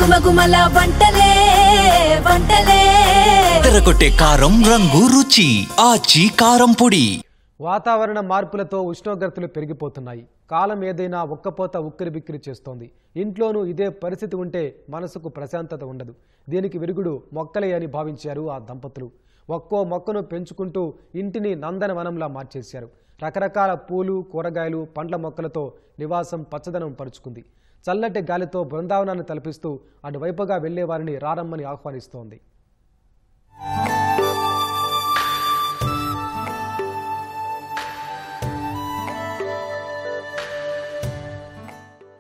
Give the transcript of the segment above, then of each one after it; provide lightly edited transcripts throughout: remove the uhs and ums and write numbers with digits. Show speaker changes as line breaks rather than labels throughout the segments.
గుమగుమల వంటలే వంటలే
తెరకొట్టే కారం రంగు రుచి ఆచి కారం పొడి.
వాతావరణ మార్పులతో ఉష్ణోగ్రతలు పెరిగిపోతున్నాయి. కాలం ఏదైనా ఒక్కపోత ఉక్కిరిబిక్కిరి చేస్తోంది. ఇంట్లోనూ ఇదే పరిస్థితి ఉంటే మనసుకు ప్రశాంతత ఉండదు. దీనికి విరుగుడు మొక్కలే అని భావించారు ఆ దంపతులు. ఒక్కో మొక్కను పెంచుకుంటూ ఇంటిని నందనవనంలా మార్చేశారు. రకరకాల పూలు, కూరగాయలు, పండ్ల మొక్కలతో నివాసం పచ్చదనం పరుచుకుంది. చల్లటి గాలితో బృందావనాన్ని తలపిస్తూ అటువైపుగా వెళ్లే వారిని రారమ్మని ఆహ్వానిస్తోంది.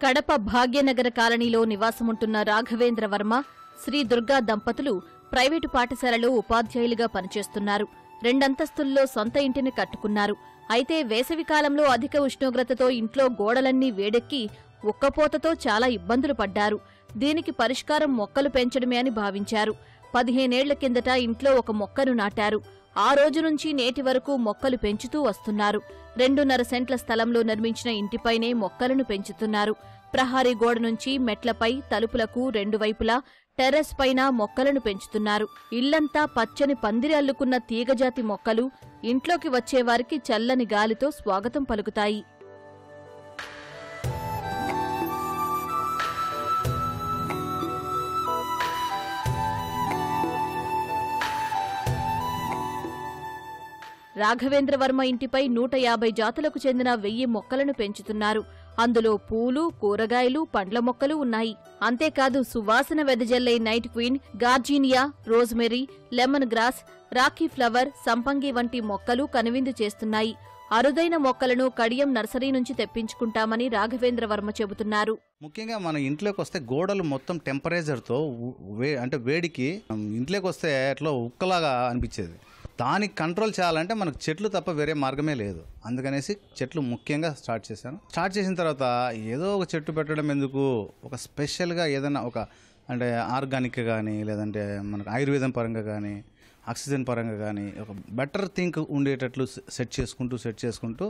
కడప భాగ్యనగర కాలనీలో నివాసముంటున్న రాఘవేంద్ర వర్మ, శ్రీ దుర్గా దంపతులు ప్రైవేటు పాఠశాలలో ఉపాధ్యాయులుగా పనిచేస్తున్నారు. 2 అంతస్తుల్లో సొంత ఇంటిని కట్టుకున్నారు. అయితే వేసవికాలంలో అధిక ఉష్ణోగ్రతతో ఇంట్లో గోడలన్నీ వేడెక్కి ఉక్కపోతతో చాలా ఇబ్బందులు పడ్డారు. దీనికి పరిష్కారం మొక్కలు పెంచడమే అని భావించారు. 15 ఏళ్ల కిందట ఇంట్లో ఒక మొక్కను నాటారు. ఆ రోజు నుంచి నేటి వరకు మొక్కలు పెంచుతూ వస్తున్నారు. 2.5 సెంట్ల స్థలంలో నిర్మించిన ఇంటిపైనే మొక్కలను పెంచుతున్నారు. ప్రహారీ గోడ నుంచి మెట్లపై, తలుపులకు 2 వైపులా టెర్రస్ పైన మొక్కలను పెంచుతున్నారు. ఇల్లంతా పచ్చని పందిరి అల్లుకున్న తీగజాతి మొక్కలు ఇంట్లోకి వచ్చేవారికి చల్లని గాలితో స్వాగతం పలుకుతాయి. రాఘవేంద్ర వర్మ ఇంటిపై 150 జాతులకు చెందిన 1000 మొక్కలను పెంచుతున్నారు. అందులో పూలు, కూరగాయలు, పండ్ల మొక్కలు ఉన్నాయి. అంతేకాదు సువాసన వెదజల్లే night queen, gardenia, rosemary, lemon grass, rakhi flower, సంపంగి వంటి మొక్కలు కనువిందు చేస్తున్నాయి. అరుదైన మొక్కలను కడియం నర్సరీ నుంచి తెప్పించుకుంటామని రాఘవేంద్ర వర్మ చెబుతున్నారు.
ముఖ్యంగా మన ఇంట్లోకి వస్తే గోడలు మొత్తం టెంపరేచర్తో అంటే వేడికి ఇంట్లోకి వస్తే ఎట్లా ఉక్కలాగా అనిపించేది. దానికి కంట్రోల్ చేయాలంటే మనకు చెట్లు తప్ప వేరే మార్గమే లేదు. అందుకనేసి చెట్లు ముఖ్యంగా స్టార్ట్ చేశాను. స్టార్ట్ చేసిన తర్వాత ఏదో ఒక చెట్టు పెట్టడం ఎందుకు, ఒక స్పెషల్గా ఏదైనా ఒక అంటే ఆర్గానిక్ కానీ లేదంటే మనకు ఆయుర్వేదం పరంగా కానీ ఆక్సిజన్ పరంగా కానీ ఒక బెటర్ థింక్ ఉండేటట్లు సెట్ చేసుకుంటూ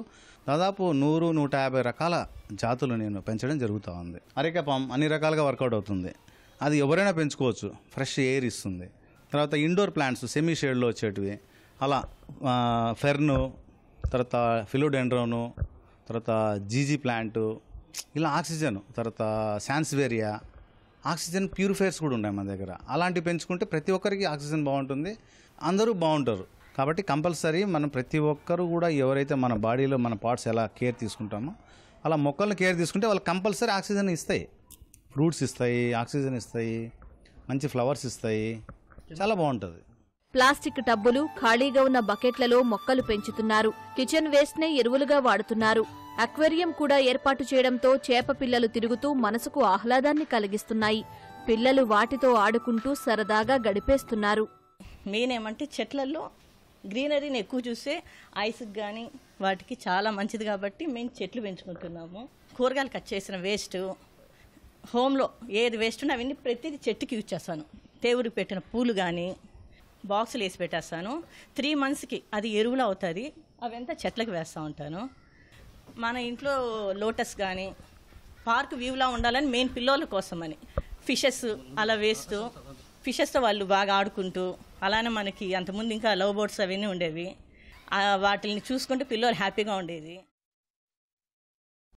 దాదాపు 100-150 రకాల జాతులు నేను పెంచడం జరుగుతూ ఉంది. అరిక పామ్ అన్ని రకాలుగా వర్కౌట్ అవుతుంది. అది ఎవరైనా పెంచుకోవచ్చు, ఫ్రెష్ ఎయిర్ ఇస్తుంది. తర్వాత ఇండోర్ ప్లాంట్స్ సెమీ షేడ్లో వచ్చేటివి, అలా ఫెర్ను, తర్వాత ఫిలోడెండ్రోను, తర్వాత జీజీ ప్లాంటు, ఇలా ఆక్సిజన్, తర్వాత శాన్స్వేరియా, ఆక్సిజన్ ప్యూరిఫైర్స్ కూడా ఉన్నాయి మన దగ్గర. అలాంటివి పెంచుకుంటే ప్రతి ఒక్కరికి ఆక్సిజన్ బాగుంటుంది, అందరూ బాగుంటారు. కాబట్టి కంపల్సరీ మనం ప్రతి ఒక్కరు కూడా ఎవరైతే మన బాడీలో మన పార్ట్స్ ఎలా కేర్ తీసుకుంటామో అలా మొక్కలను కేర్ తీసుకుంటే వాళ్ళు కంపల్సరీ ఆక్సిజన్ ఇస్తాయి. ఫ్రూట్స్ ఇస్తాయి, ఆక్సిజన్ ఇస్తాయి, మంచి ఫ్లవర్స్ ఇస్తాయి, చాలా బాగుంటుంది.
ప్లాస్టిక్ టబ్బులు, ఖాళీగా ఉన్న బకెట్లలో మొక్కలు పెంచుతున్నారు. కిచెన్ వేస్ట్ నే ఎరువులుగా వాడుతున్నారు. అక్వేరియం కూడా ఏర్పాటు చేయడంతో చేప పిల్లలు తిరుగుతూ మనసుకు ఆహ్లాదాన్ని కలిగిస్తున్నాయి. పిల్లలు వాటితో ఆడుకుంటూ సరదాగా గడిపేస్తున్నారు.
మెయిన్ ఏమంటే చెట్లలో గ్రీనరీని ఎక్కువ చూస్తే ఐస్కి కానీ వాటికి చాలా మంచిది కాబట్టి మేము చెట్లు పెంచుకుంటున్నాము. కూరగాయలు కట్ చేసిన వేస్ట్, హోమ్లో ఏది వేస్ట్ ఉన్నా అవన్నీ ప్రతిదీ చెట్టుకి యూజ్ చేస్తాను. దేవుడికి పెట్టిన పూలు కానీ బాక్సులు వేసి పెట్టేస్తాను. 3 మంత్స్కి అది ఎరువులు అవుతుంది. అవంతా చెట్లకు వేస్తూ ఉంటాను. మన ఇంట్లో లోటస్ కానీ పార్క్ వ్యూలా ఉండాలని మెయిన్ పిల్లల కోసమని ఫిషెస్ అలా వేస్తూ ఫిషెస్తో వాళ్ళు బాగా ఆడుకుంటూ, అలానే మనకి అంతకుముందు ఇంకా లవ్ బోట్స్ అవన్నీ ఉండేవి. వాటిని చూసుకుంటూ పిల్లలు హ్యాపీగా ఉండేది.